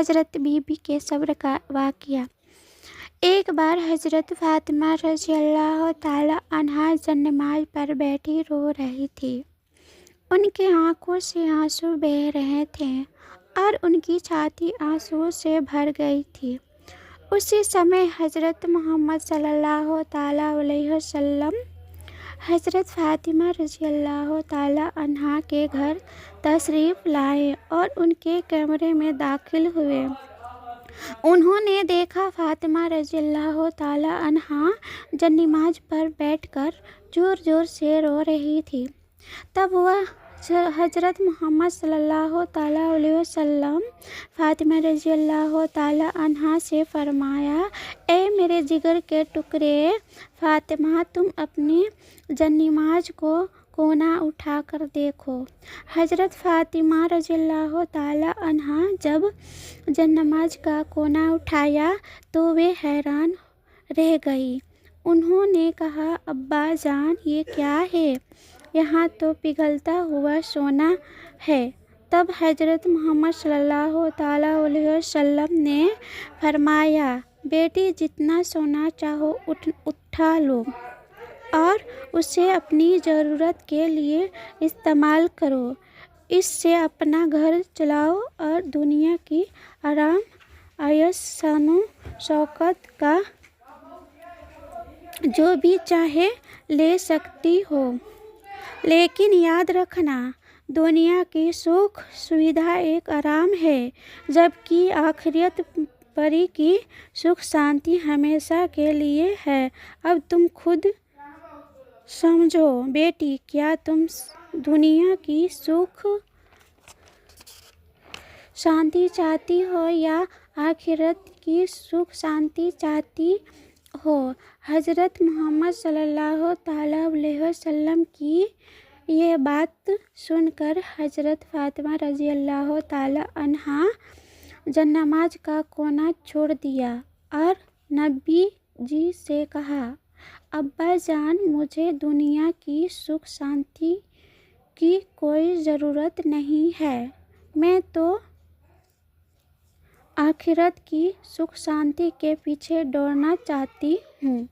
حضرت be be کے صبر کا واقعہ۔ ایک بار حضرت فاطمہ رضی اللہ تعالی عنہا نماز پر بیٹھی رو رہی تھی۔ ان کی آنکھوں سے آنسو بہہ رہے تھے اور ان کی چھاتی آنسوؤں سے بھر گئی تھی۔ اسی سمے حضرت محمد صلی اللہ تعالی علیہ وسلم حضرت فاطمہ رضی اللہ تعالی عنہا کے گھر تشریف لائے اور ان کے کمرے میں داخل ہوئے۔ انہوں نے دیکھا فاطمہ رضی اللہ تعالی عنہا نماز پر بیٹھ کر زور زور سے رو رہی تھی۔ تب وہ حضرت محمد صلی اللہ تعالی علیہ وسلم فاطمہ رضی اللہ تعالی عنہا سے فرمایا، اے میرے جگر کے ٹکڑے فاطمہ، تم اپنی نماز کو کونا اٹھا کر دیکھو۔ حضرت فاطمہ رضی اللہ تعالی عنہا جب نماز کا کونا اٹھایا تو وہ حیران رہ گئی۔ انہوں نے کہا، ابا جان، یہ کیا ہے؟ یہاں تو پگھلتا ہوا سونا ہے۔ تب حضرت محمد صلی اللہ تعالی علیہ وسلم نے فرمایا، بیٹی، جتنا سونا چاہو اٹھا لو اور اسے اپنی ضرورت کے لیے استعمال کرو۔ اس سے اپنا گھر چلاؤ اور دنیا کی آرام عیش شان و شوکت کا جو بھی چاہے لے سکتی ہو۔ لیکن یاد رکھنا، دنیا کی سکھ سویدھا ایک آرام ہے، جبکہ آخرت پری کی سکھ شانتی ہمیشہ کے لیے ہے۔ اب تم خود سمجھو بیٹی، کیا تم دنیا کی سکھ شانتی چاہتی ہو یا آخرت کی سکھ شانتی چاہتی ہو؟ حضرت محمد صلی اللہ تعالی علیہ وسلم کی یہ بات سن کر حضرت فاطمہ رضی اللہ تعالی عنہا نماز کا کونا چھوڑ دیا اور نبی جی سے کہا، ابا جان، مجھے دنیا کی سکھ شانتی کی کوئی ضرورت نہیں ہے، میں تو آخرت کی سکھ شانتی کے پیچھے دوڑنا چاہتی ہوں۔